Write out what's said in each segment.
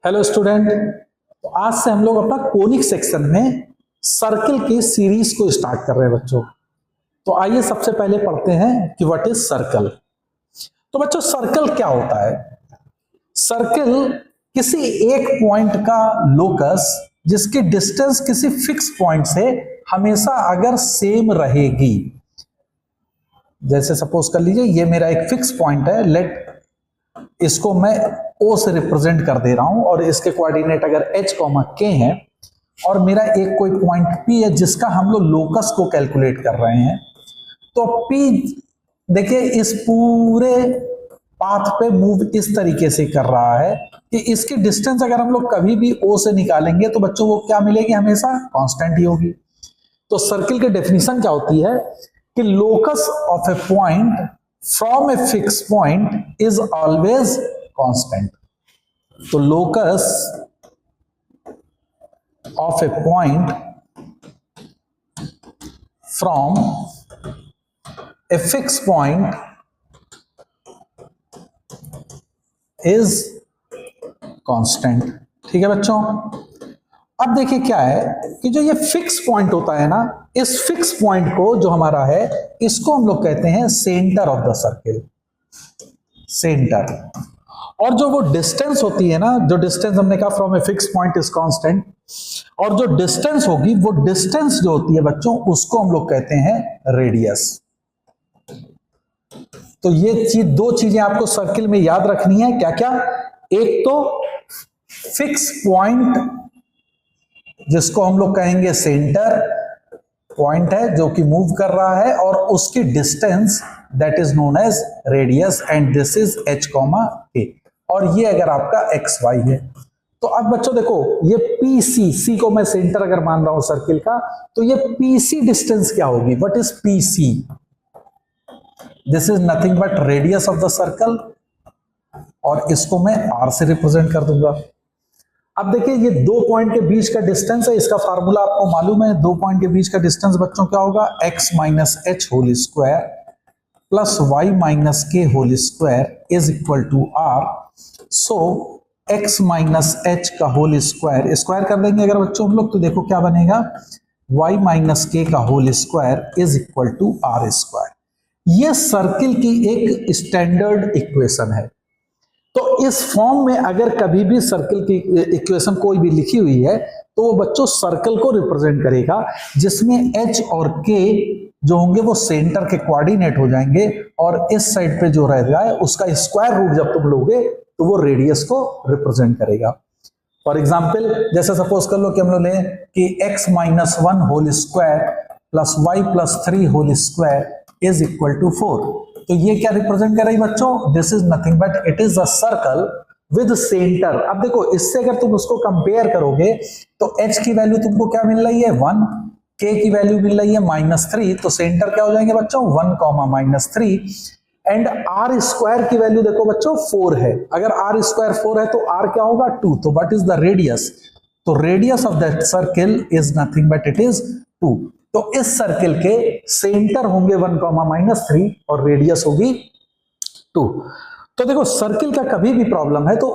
Hello student. तो आज से हम लोग अपना कोनिक सेक्शन में सर्कल की सीरीज को स्टार्ट कर रहे हैं बच्चों। तो आइए सबसे पहले पढ़ते हैं कि व्हाट इज सर्कल। तो बच्चों सर्कल क्या होता है? सर्कल किसी एक पॉइंट का लोकस जिसकी डिस्टेंस किसी फिक्स पॉइंट से हमेशा अगर सेम रहेगी। जैसे सपोज कर लीजिए ये मेरा एक फिक्स पॉइंट है, लेट इसको मैं O से रिप्रेजेंट कर दे रहा हूं और इसके कोऑर्डिनेट अगर h, k हैं और मेरा एक कोई पॉइंट P है जिसका हम लोग लोकस को कैलकुलेट कर रहे हैं। तो P देखिए इस पूरे पाथ पे मूव इस तरीके से कर रहा है कि इसकी डिस्टेंस अगर हम लोग कभी भी O से निकालेंगे तो बच्चों वो क्या मिलेगी, हमेशा कांस्टेंट ही होगी। तो सर्किल की डेफिनेशन क्या होती है कि locus of a point from a fix point is always constant. तो locus of a point from a fix point is constant. ठीक है बच्चों। अब देखिए क्या है कि जो ये फिक्स पॉइंट होता है ना, इस फिक्स पॉइंट को जो हमारा है इसको हम लोग कहते हैं centre of the circle, centre. और जो वो डिस्टेंस होती है ना, जो डिस्टेंस हमने कहा from a fix point is constant, और जो डिस्टेंस होगी वो डिस्टेंस जो होती है बच्चों उसको हम लोग कहते हैं रेडियस। तो ये दो चीजें आपको सर्किल में याद रखनी है। क्या क्या? एक तो फिक्स पॉइंट जिसको हम लोग कहेंगे सेंटर पॉइंट है जो कि मूव कर रहा है, और उसकी distance that is known as radius, and this is h, k, और ये अगर आपका x y है। तो अब बच्चों देखो ये PC, C को मैं सेंटर अगर मान रहा हूं सर्किल का, तो ये PC डिस्टेंस क्या होगी? What is PC? This is nothing but radius of the circle, और इसको मैं r से रिप्रेजेंट कर दूंगा। अब देखिए ये दो पॉइंट के बीच का डिस्टेंस है, इसका फार्मूला आपको मालूम है। दो पॉइंट के बीच का डिस्टेंस बच्चों क्या होगा? x minus h whole square plus y minus k whole square is equal to r। So x minus h का होल स्क्वायर स्क्वायर कर देंगे अगर बच्चों हम लोग, तो देखो क्या बनेगा, y माइनस के का whole square is equal to r square. ये सर्किल की एक स्टैंडर्ड इक्वेशन है। तो इस फॉर्म में अगर कभी भी सर्कल की इक्वेशन कोई भी लिखी हुई है तो वो बच्चों सर्कल को रिप्रेजेंट करेगा, जिसमें h और k जो होंगे वो सेंटर के कोऑर्डिनेट हो जाएंगे, और इस साइड पे जो रह रहा है उसका स्क्वायर रूट जब तुम लोगे तो वो रेडियस को रिप्रेजेंट करेगा। फॉर एग्जाम्पल जैसे सपोज कर लो कि हम लोग लें कि x minus one whole square plus y plus 3 whole square is equal to 4। तो ये क्या रिप्रेजेंट कर रही है बच्चों? This is nothing but it is a circle with centre. अब देखो इससे अगर तुम उसको कंपेयर करोगे तो h की वैल्यू तुमको क्या मिल रही है? 1, k की वैल्यू मिल रही है -3, तो सेंटर क्या हो जाएंगे बच्चों? 1, -3, एंड r स्क्वायर की वैल्यू देखो बच्चों 4 है। अगर r स्क्वायर 4 है तो r क्या होगा? 2। तो व्हाट इज द रेडियस? तो radius of that circle is nothing but it is 2। तो इस सर्किल के सेंटर होंगे 1, -3 और रेडियस होगी 2। तो देखो सर्किल का कभी भी प्रॉब्लम है तो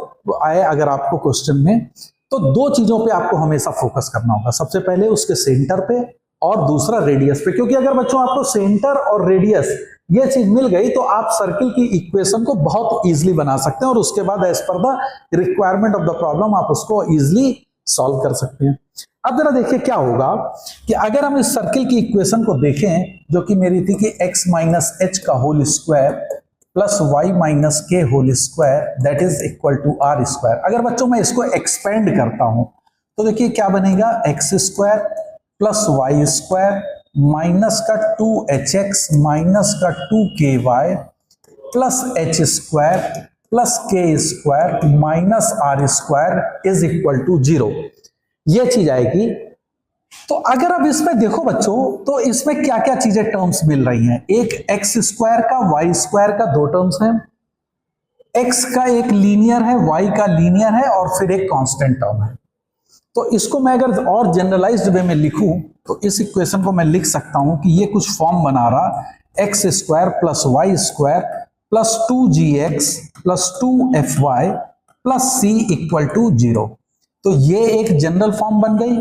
आए अगर आपको क्वेश्चन में, तो दो चीजों पे आपको हमेशा फोकस करना होगा। सबसे पहले उसके सेंटर पे और दूसरा रेडियस पे, क्योंकि अगर बच्चों आपको सेंटर और रेडियस ये चीज मिल गई तो आप सर्किल की इक्वेशन को बहुत इजीली बना सकते हैं, और उसके बाद एज पर the requirement of the problem आप उसको इजीली सॉल्व कर सकते हैं। अब जरा देखिए क्या होगा कि अगर हम इस सर्किल की इक्वेशन को देखें जो कि मेरी थी कि x माइनस एच का whole square plus y minus k whole square that is equal to r square. अगर बच्चों मैं इसको एक्सपेंड करता हूं तो देखिए क्या बनेगा, x square plus y square minus का 2hx माइनस का 2ky plus h square plus k square minus r square is equal to 0। ये चीज आएगी। तो अगर अब इसमें देखो बच्चों तो इसमें क्या क्या चीजें टर्म्स मिल रही हैं। एक x स्क्वायर का y स्क्वायर का दो टर्म्स हैं, x का एक लीनियर है, y का लीनियर है, और फिर एक कांस्टेंट टर्म है। तो इसको मैं अगर और जनरलाइज्ड वे में लिखूं तो इस इक्वेशन को मैं लिख सकता हूं कि ये कुछ फॉर्म बना रहा, x square plus y square plus 2gx plus 2fy plus c equal to 0। तो ये एक जनरल फॉर्म बन गई।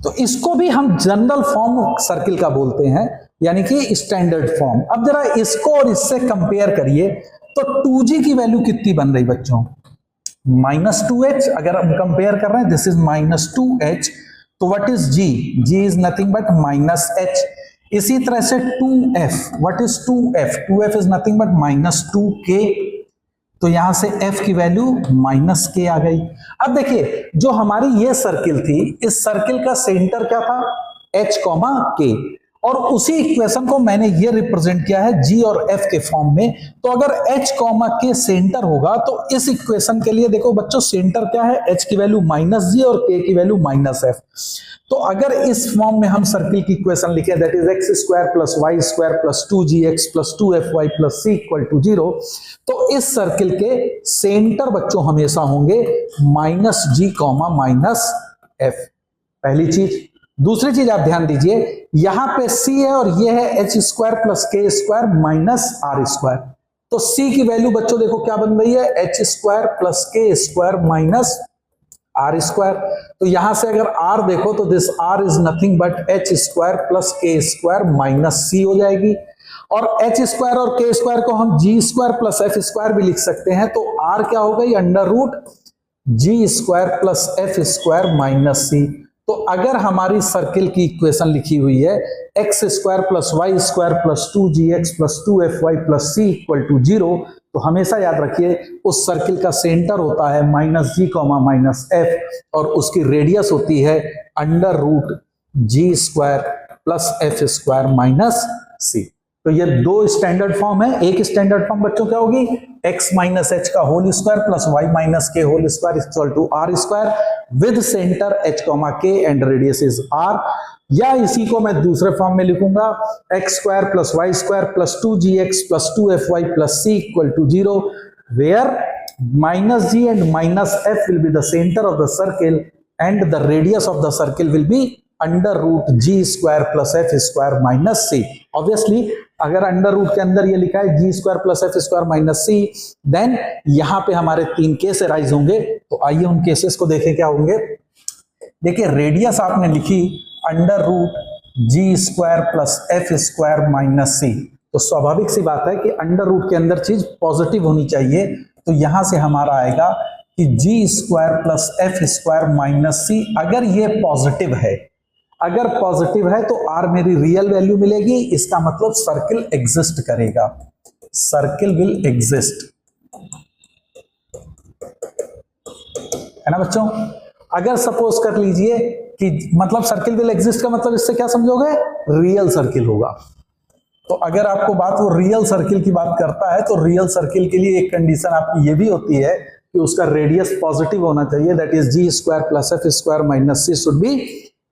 तो इसको भी हम जनरल फॉर्म सर्किल का बोलते हैं, यानी कि स्टैंडर्ड फॉर्म। अब जरा इसको और इससे कंपेयर करिए, तो 2g की वैल्यू कितनी बन रही बच्चों? -2h। अगर हम कंपेयर कर रहे हैं, दिस इज -2h, तो what is g? g is nothing but -h। इसी तरह से 2f, what is 2f? 2f is nothing but -2k। तो यहां से f की वैल्यू -k आ गई। अब देखिए, जो हमारी ये सर्किल थी, इस सर्किल का सेंटर क्या था? h, k। और उसी इक्वेशन को मैंने ये रिप्रेजेंट किया है g और f के फॉर्म में। तो अगर h, k सेंटर होगा, तो इस इक्वेशन के लिए देखो बच्चों, सेंटर क्या है? h की वैल्यू -g और k की वैल्यू -f। तो अगर इस फॉर्म में हम सर्किल की इक्वेशन लिखें, that is x² + y² + 2gx + 2fy + c = 0, तो इस सर्किल के सेंटर बच्चों हमेशा होंगे -g, -f। पहली चीज। दूसरी चीज आप ध्यान दीजिए, यहां पे c है और ये है h² + k² - r²। तो c की वैल्यू बच्चों देखो क्या बन रही है? h² + k² - r²। तो यहां से अगर r देखो, तो this r is nothing but h² + k² - c हो जाएगी। और h² और k² को हम g² + f² भी लिख सकते हैं। तो r क्या हो गई? √g² + f² - c। तो अगर हमारी सर्किल की इक्वेशन लिखी हुई है x² + y² + 2gx + 2fy + c = 0, तो हमेशा याद रखिए उस सर्किल का सेंटर होता है -g, -f, और उसकी रेडियस होती है √g² + f² - c। तो ये दो स्टैंडर्ड फॉर्म है। एक स्टैंडर्ड फॉर्म बच्चों क्या होगी? x - h का whole square + y - k whole square = r² with centre h, k and radius is r। या इसी को मैं दूसरे फॉर्म में लिखूंगा x² + y² + 2gx + 2fy + c = 0, where -g and -f will be the center of the circle and the radius of the circle will be √g² + f² - c। Obviously अगर under root के अंदर ये लिखा है g² + f² - c, then यहां पे हमारे 3 case arise होंगे। तो आइए उन केसेस को देखें क्या होंगे। देखिए, रेडियस आपने लिखी √g² + f² - c। तो स्वाभाविक सी बात है कि अंडर रूट के अंदर चीज पॉजिटिव होनी चाहिए। तो यहां से हमारा आएगा कि g² + f² - c। अगर ये पॉजिटिव है, अगर पॉजिटिव है तो r मेरी रियल वैल्यू मिलेगी। इसका मतलब सर्किल एग्जिस्ट करेगा, सर्किल विल एग्जिस्ट, है ना बच्चों। अगर सपोज कर लीजिए कि मतलब सर्किल विल एग्जिस्ट का मतलब इससे क्या समझोगे? रियल सर्किल होगा। तो अगर आपको बात वो रियल सर्किल की बात करता है, तो रियल सर्किल के लिए एक कंडीशन आपकी ये भी होती है कि उसका रेडियस पॉजिटिव होना चाहिए, that is g² + f² - c should be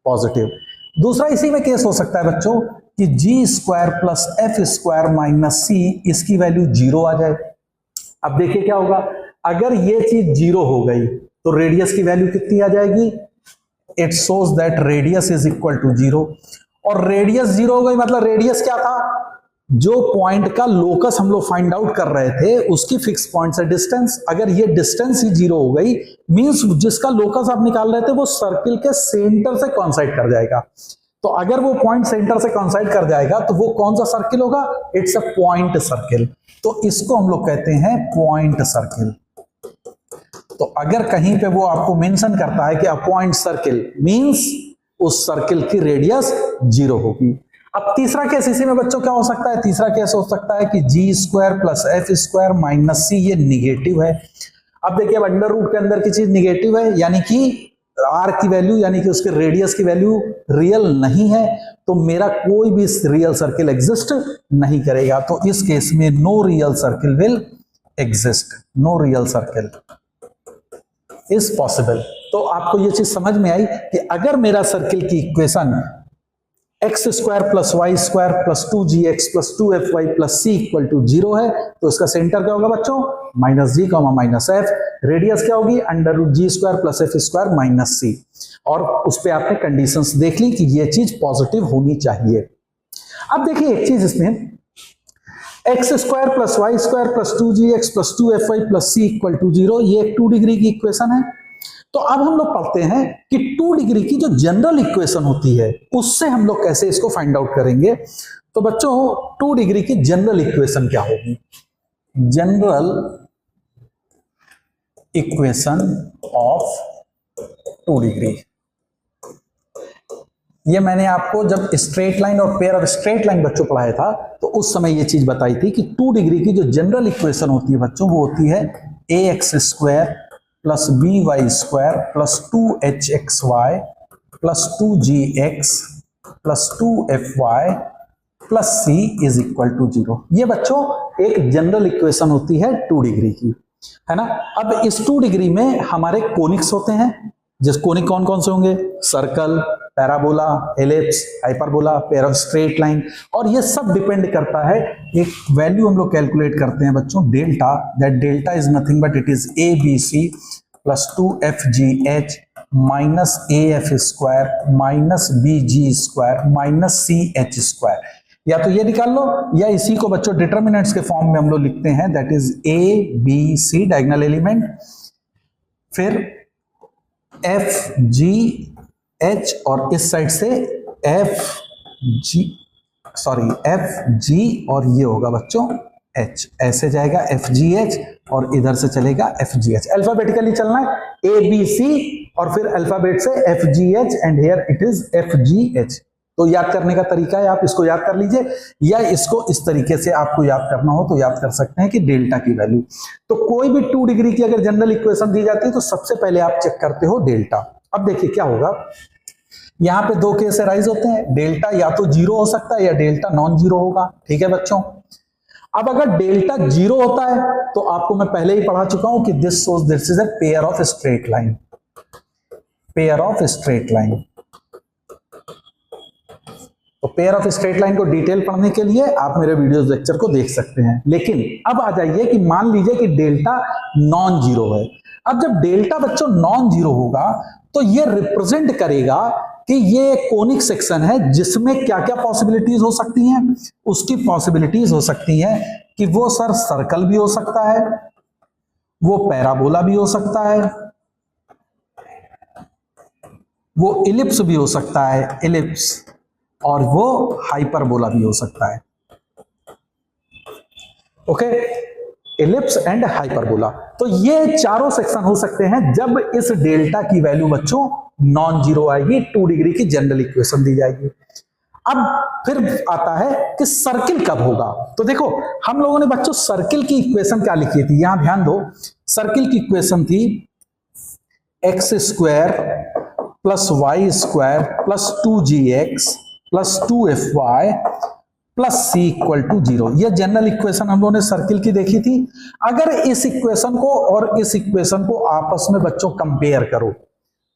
positive. दूसरा इसी में केस हो सकता है बच्चों कि g² + f² - c इसकी वैल्यू 0 आ जाए। अब देखिए क्या होगा, अगर ये चीज 0 हो गई तो रेडियस की वैल्यू कितनी आ जाएगी? It shows that radius is equal to 0। और रेडियस 0 हो गई मतलब रेडियस क्या था? जो पॉइंट का लोकस हम लोग फाइंड आउट कर रहे थे उसकी फिक्स पॉइंट से डिस्टेंस, अगर ये डिस्टेंस ही 0 हो गई, मींस जिसका लोकस आप निकाल रहे थे वो सर्किल के सेंटर से कॉन्साइड कर जाएगा। तो अगर वो पॉइंट सेंटर से कॉन्साइड कर जाएगा तो वो कौन सा सर्किल होगा? It's a point circle. तो इसको हम लोग कहते हैं पॉइंट सर्किल। तो अगर कहीं पे वो आपको मेंशन करता है कि अ पॉइंट सर्किल, मींस उस सर्किल की रेडियस 0 होगी। अब तीसरा केस इसी में बच्चों क्या हो सकता है? तीसरा केस हो सकता है कि g² + f² - c ये निगेटिव है। अब देखिए, अब अंडर रूट के अंदर की चीज निगेटिव है, यानी कि r की वैल्यू, यानी कि उसके रेडियस की वैल्यू रियल नहीं है, तो मेरा कोई भी रियल सर्किल एग्जिस्ट नहीं करेगा। तो इस केस में no real circle will exist, no real circle is possible. तो आपको ये चीज समझ में आई कि अगर मेरा सर्किल की equation x² + y² + 2gx + 2fy + c = 0 है, तो इसका सेंटर क्या होगा बच्चों? -g, -f। रेडियस क्या होगी? √g² + f² - c। और उस पे आपने कंडीशंस देख ली कि ये चीज पॉजिटिव होनी चाहिए। अब देखिए एक चीज इसमें, x square plus y square plus 2gx plus 2fy plus c equal to 0, ये एक 2 डिग्री की इक्वेशन है। तो अब हम लोग पढ़ते हैं कि 2 डिग्री की जो जनरल इक्वेशन होती है उससे हम लोग कैसे इसको फाइंड आउट करेंगे। तो बच्चों 2 डिग्री की जनरल इक्वेशन क्या होगी? जनरल इक्वेशन ऑफ 2 डिग्री, ये मैंने आपको जब स्ट्रेट लाइन और पेयर ऑफ स्ट्रेट लाइन बच्चों पढ़ाया था तो उस समय ये चीज बताई थी कि 2 डिग्री की जो जनरल इक्वेशन होती है बच्चों वो होती है ax square plus by square plus 2hxy plus 2gx plus 2fy plus c is equal to 0। ये बच्चों एक जनरल इक्वेशन होती है 2 डिग्री की, है ना। अब इस 2 डिग्री में हमारे कोनिक्स होते हैं, जिस कोनिक कौन कौन से होंगे? Circle, parabola, ellipse, hyperbola, pair of straight line, और ये सब डिपेंड करता है एक वैल्यू हम लोग कैलकुलेट करते हैं बच्चों delta, that delta is nothing but it is ABC plus 2FGH minus AF square minus BG square minus CH square. या तो ये निकाल लो या इसी को बच्चों डिटर्मिनेंट्स के फॉर्म में हम लोग लिखते हैं, that is ABC diagonal element, फिर FGH और इस साइड से FG और ये होगा बच्चों H, ऐसे जाएगा FGH और इधर से चलेगा FGH। अल्फाबेटिकली चलना है ABC और फिर अल्फाबेट से FGH and here it is FGH। तो याद करने का तरीका है, आप इसको याद कर लीजिए या इसको इस तरीके से आपको याद करना हो तो याद कर सकते हैं कि डेल्टा की वैल्यू। तो कोई भी 2 डिग्री की अगर जनरल इक्वेशन दी जाती है तो सबसे पहले आप चेक करते हो डेल्टा। अब देखिए क्या होगा, यहां पे 2 केस अराइज होते हैं, डेल्टा या तो 0 हो सकता है या डेल्टा नॉन जीरो होगा, ठीक है बच्चों। अब अगर डेल्टा 0 होता है तो आपको मैं पहले ही पढ़ा चुका हूं कि this is a pair of straight line, pair of straight line. तो पेयर ऑफ स्ट्रेट लाइन को डिटेल पढ़ने के लिए आप मेरे वीडियोस लेक्चर को देख सकते हैं। लेकिन अब आ जाइए कि मान लीजिए कि डेल्टा नॉन जीरो है। अब जब डेल्टा बच्चों नॉन जीरो होगा तो ये रिप्रेजेंट करेगा कि ये कोनिक सेक्शन है जिसमें क्या क्या पॉसिबिलिटीज हो सकती हैं। उसकी पॉसिबिलिटीज हो सकती है कि वो सर सर्कल भी हो सकता है, वो पैराबोला भी हो सकता है, वो इलिप्स भी हो सकता है, इलिप्स, और वो हाइपरबोला भी हो सकता है। Okay, ellipse and hyperbola. तो ये चारों सेक्शन हो सकते हैं जब इस डेल्टा की वैल्यू बच्चों नॉन जीरो आएगी, 2 डिग्री की जनरल इक्वेशन दी जाएगी। अब फिर आता है कि सर्किल कब होगा। तो देखो हम लोगों ने बच्चों सर्किल की इक्वेशन क्या लिखी थी, यहां ध्यान दो। सर्किल की इक्वेशन थी x square plus y square plus 2gx plus 2fy plus c equal to 0। यह जनरल इक्वेशन हम लोगों ने सर्किल की देखी थी। अगर इस इक्वेशन को और इस इक्वेशन को आपस में बच्चों कंपेयर करो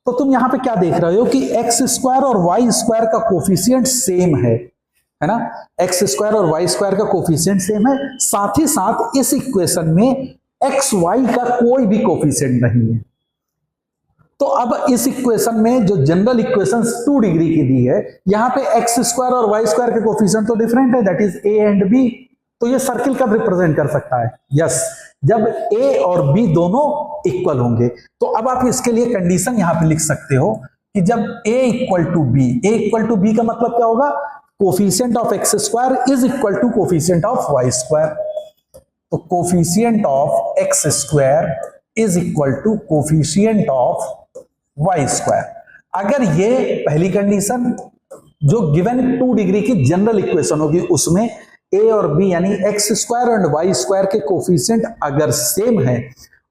तो तुम यहां पे क्या देख रहे हो कि एक्स स्क्वायर और वाई स्क्वायर का कोफिशिएंट सेम है ना। एक्स स्क्वायर और वाई स्क्वायर का कोफिशिएंट सेम है, साथ ही साथ इस इक्वेशन में एक्स वाई का कोई भी कोफिशिएंट नहीं है। तो अब इस इक्वेशन में जो जनरल इक्वेशन 2 डिग्री की दी है, यहां पे एक्स स्क्वायर और वाई स्क्वायर के कोफिशिएंट तो डिफरेंट है, that is a and b। तो ये सर्किल कब रिप्रेजेंट कर सकता है? यस, जब a और b दोनों इक्वल होंगे। तो अब आप इसके लिए कंडीशन यहां पे लिख सकते हो कि जब a इक्वल टू b का मतलब क्या होगा? Coefficient of x square is equal to coefficient of y square. तो coefficient of x square is equal to coefficient of y square. अगर ये पहली कंडीशन जो गिवन 2 डिग्री की जनरल इक्वेशन होगी उसमें a और b यानी x square and y square के कोफिशिएंट अगर सेम है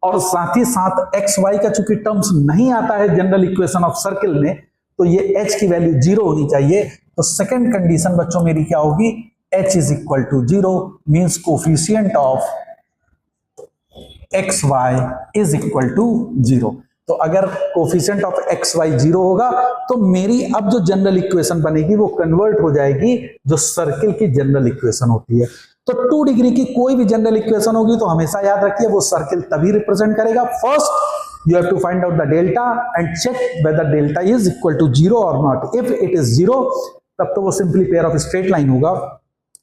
और साथ ही साथ एक्स वाई का चूंकि टर्म्स नहीं आता है जनरल इक्वेशन ऑफ सर्किल में, तो ये h की वैल्यू 0 होनी चाहिए। तो सेकंड कंडीशन बच्चों मेरी क्या होगी? h is equal to 0 means coefficient of x y is equal to 0। तो अगर कोफिशिएंट ऑफ एक्स वाई 0 होगा तो मेरी अब जो जनरल इक्वेशन बनेगी वो कन्वर्ट हो जाएगी जो सर्किल की जनरल इक्वेशन होती है। तो 2 डिग्री की कोई भी जनरल इक्वेशन होगी तो हमेशा याद रखिए वो सर्किल तभी रिप्रेजेंट करेगा। First you have to find out the delta and check whether delta is equal to 0 और नॉट। इफ इट इज 0 तब तो वो simply pair of straight line होगा,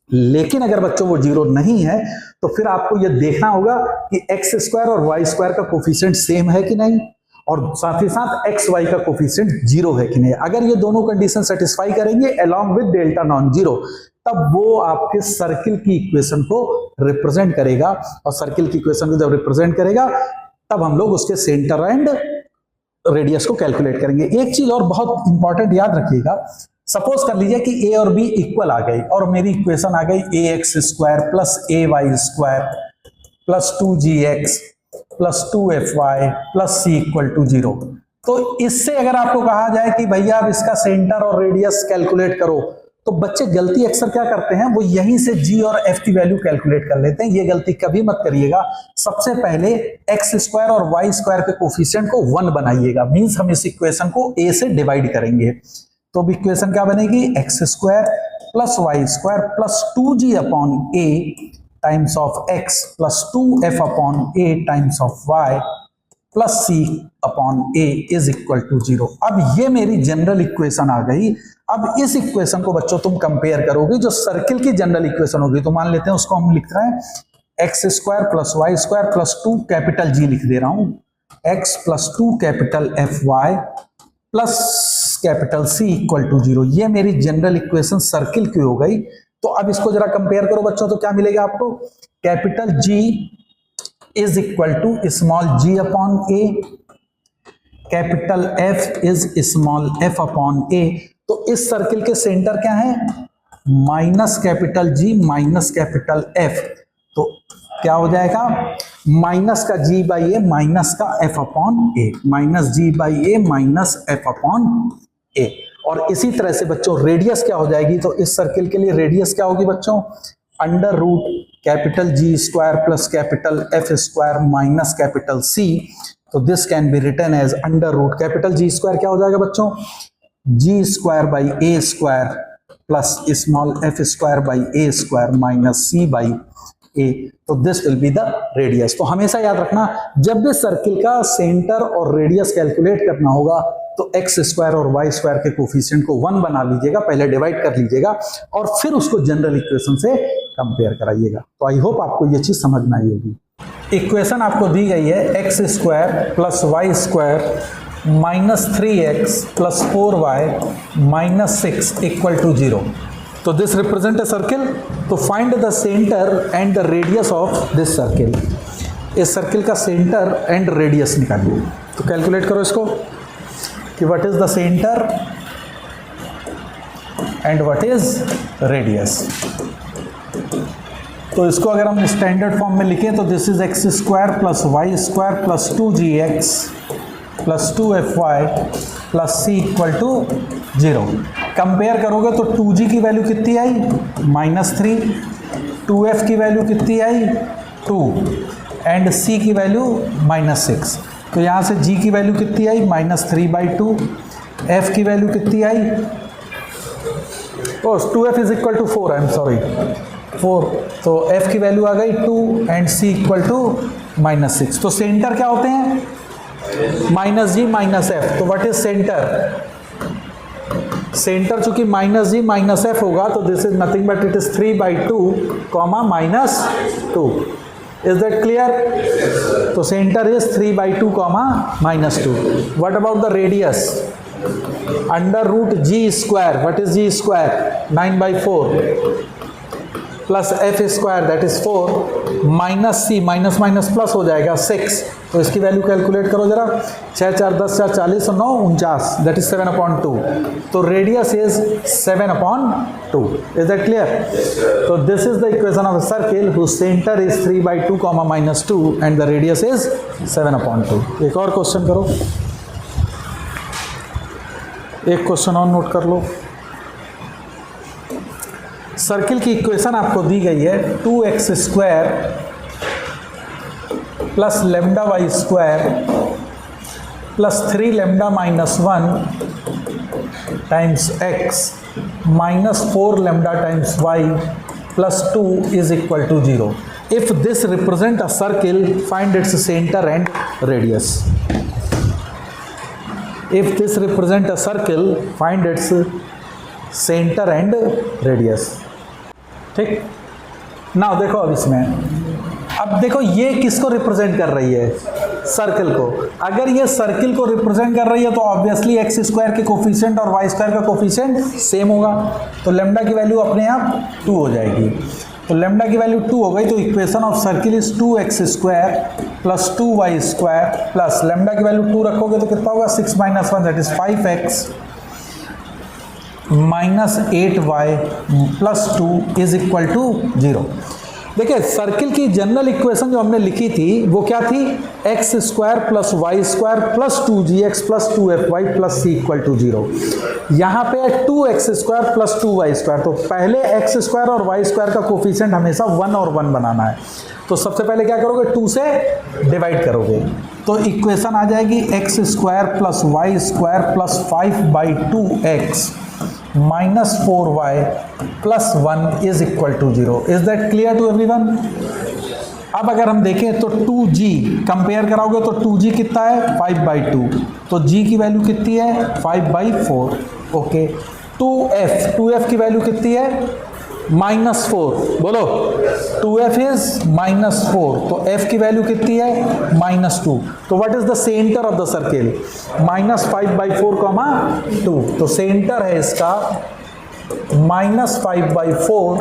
लेकिन अगर बच्चों वो 0 नहीं है तो फिर आपको ये देखना होगा कि एक्स स्क्वायर और वाई स्क्वायर का कोफिशिएंट सेम है कि नहीं, और साथ ही साथ एक्स वाई का कोफिशिएंट 0 है कि नहीं। अगर ये दोनों कंडीशन सेटिस्फाई करेंगे along with delta non zero, तब वो आपके सर्किल की इक्वेशन को रिप्रेजेंट करेगा, और सर्किल की इक्वेशन को जब रिप्रेजेंट करेगा तब हम लोग उसके सेंटर एंड रेडियस को कैलकुलेट करेंगे। एक चीज और बहुत इंपॉर्टेंट याद रखिएगा, सपोज कर लीजिए कि ए और बी इक्वल आ गई और मेरी इक्वेशन आ गई a x square plus a y square plus 2gx plus 2fy plus c equal to 0। तो इससे अगर आपको कहा जाए कि भैया आप इसका सेंटर और रेडियस कैलकुलेट करो, तो बच्चे गलती अक्सर क्या करते हैं, वो यहीं से g और f की वैल्यू कैलकुलेट कर लेते हैं। ये गलती कभी मत करिएगा। सबसे पहले एक्स स्क्वायर और वाई स्क्वायर के कोफिशिएंट को 1 बनाइएगा, मींस हम इस इक्वेशन को a से डिवाइड करेंगे। तो अब इक्वेशन क्या बनेगी, x square plus y square plus 2g upon a times of x plus 2f upon a times of y plus c upon a is equal to 0। अब ये मेरी जनरल इक्वेशन आ गई। अब इस इक्वेशन को बच्चों तुम कंपेयर करोगे जो सर्किल की जनरल इक्वेशन होगी, तो मान लेते हैं उसको हम लिख रहे हैं x square plus y square plus 2 capital G लिख दे रहा हूं, x plus 2 capital Fy plus capital C equal to 0। ये मेरी जनरल इक्वेशन सर्किल की हो गई। तो अब इसको जरा कंपेयर करो बच्चों, तो क्या मिलेगा आपको, capital G is equal to small g upon a, capital F is small f upon a। तो इस सर्किल के सेंटर क्या है, minus capital G minus capital F। तो क्या हो जाएगा, माइनस का G बाई ए माइनस का F upon a, minus G by a minus F upon a. और इसी तरह से बच्चों रेडियस क्या हो जाएगी, तो इस सर्किल के लिए रेडियस क्या होगी बच्चों, under root capital G square plus capital F square minus capital C। तो this can be written as under root capital G square क्या हो जाएगा बच्चों, G square by a square plus small f square by a square minus C by a. तो this will be the radius. तो हमेशा याद रखना, जब भी सर्किल का सेंटर और रेडियस कैलकुलेट करना होगा तो एक्स स्क्वायर और वाई स्क्वायर के कोफिशिएंट को 1 बना लीजिएगा, पहले डिवाइड कर लीजिएगा और फिर उसको जनरल इक्वेशन से कंपेयर कराइएगा। तो आई होप आपको ये चीज समझ में आई होगी। इक्वेशन आपको दी गई है x square plus y square minus 3x plus 4y minus 6 equal to 0। तो दिस रिप्रेजेंट अ सर्किल। तो find the centre and the radius of this circle. इस सर्किल का सेंटर एंड रेडियस निकालिए। तो कैलकुलेट करो इसको कि what is the centre and what is radius. तो इसको अगर हम स्टैंडर्ड फॉर्म में लिखें तो this is x square plus y square plus 2gx plus 2fy plus c equal to 0। Compare करोगे तो 2g की वैल्यू कितनी आई, -3, 2f की वैल्यू कितनी आई, 2 एंड c की वैल्यू -6। तो यहाँ से g की वैल्यू कितनी आई, -3/2, f की वैल्यू कितनी आई, 2f is equal to 4, I am sorry 4। तो f की वैल्यू आ गई 2 एंड c इक्वल टू -6। तो सेंटर क्या होते हैं, -g -f। तो व्हाट इज सेंटर, सेंटर चूंकि -g -f होगा तो this is nothing but it is 3/2 -2। Is that clear. तो centre is 3/2 -2। What about the radius, under root g square, what is g square, 9/4 plus f square that is 4 minus c, minus minus plus हो जाएगा 6। तो इसकी value calculate करो जरा, 6 4 10 4 40 और 9 49, that is 7/2। तो radius is 7/2। Is that clear. तो this is the equation of a circle whose centre is 3/2 -2 and the radius is 7/2। एक और क्वेश्चन करो, एक क्वेश्चन और नोट कर लो। सर्किल की इक्वेशन आपको दी गई है 2x square plus lambda y square plus 3 lambda -1 times x minus 4 lambda times y plus 2 is equal to 0। If this represent a circle find its centre and radius. If this represent a circle find its centre and radius. ठीक। Now देखो अब इसमें, अब देखो ये किसको represent कर रही है, सर्कल को। अगर ये सर्कल को रिप्रेजेंट कर रही है तो ऑब्वियसली एक्स स्क्वायर के कोफिशिएंट और वाई स्क्वायर का कोफिशिएंट सेम होगा, तो लेमडा की वैल्यू अपने आप 2 हो जाएगी। तो लेमडा की वैल्यू 2 हो गई, तो equation of circle is 2x square plus 2y square plus lambda की वैल्यू 2 रखोगे तो कितना होगा, 6 - 1 that is 5x minus 8y plus 2 is equal to 0। देखिए सर्किल की जनरल इक्वेशन जो हमने लिखी थी वो क्या थी, x square plus y square plus 2gx plus 2fy plus c equal to 0। यहाँ पे है 2x square plus 2y square, तो पहले एक्स स्क्वायर और वाई स्क्वायर का कोफिशिएंट हमेशा 1 और 1 बनाना है। तो सबसे पहले क्या करोगे, 2 से डिवाइड करोगे, तो इक्वेशन आ जाएगी x square plus y square plus 5/2x minus 4y plus 1 is equal to 0। Is that clear to everyone? अब अगर हम देखें तो 2g कंपेयर कराओगे तो 2g कितना है, 5/2, तो g की वैल्यू कितनी है, 5/4। ओके, 2f की वैल्यू कितनी है, -4, बोलो 2f इज -4, तो f की वैल्यू कितनी है, -2। तो what is the centre of the circle, -5/4, 2, तो सेंटर है इसका -5/4,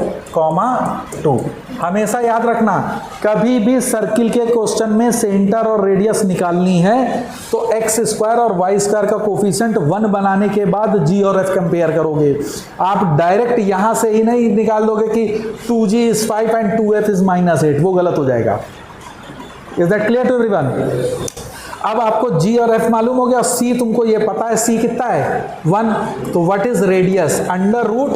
2। हमेशा याद रखना, कभी भी सर्किल के क्वेश्चन में सेंटर और रेडियस निकालनी है तो एक्स स्क्वायर और वाई स्क्वायर का कोफिशिएंट 1 बनाने के बाद जी और एफ कंपेयर करोगे। आप डायरेक्ट यहां से ही नहीं निकाल दोगे कि 2g is 5 and 2f is -8, वो गलत हो जाएगा। Is that clear to everyone? अब आपको g और f मालूम हो गया, c तुमको ये पता है c कितना है, 1, तो what is radius, under root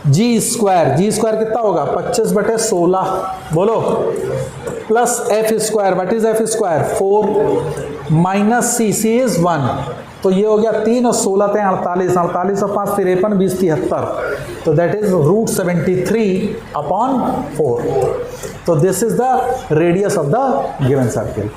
g square कितना होगा, 25/16, बोलो, plus f square, what is f square, 4 minus c is 1, तो ये हो गया 3 और 16 थे 48, 48 और 5 53, 20 73, तो दैट इज √73/4। तो this is the radius of the given circle.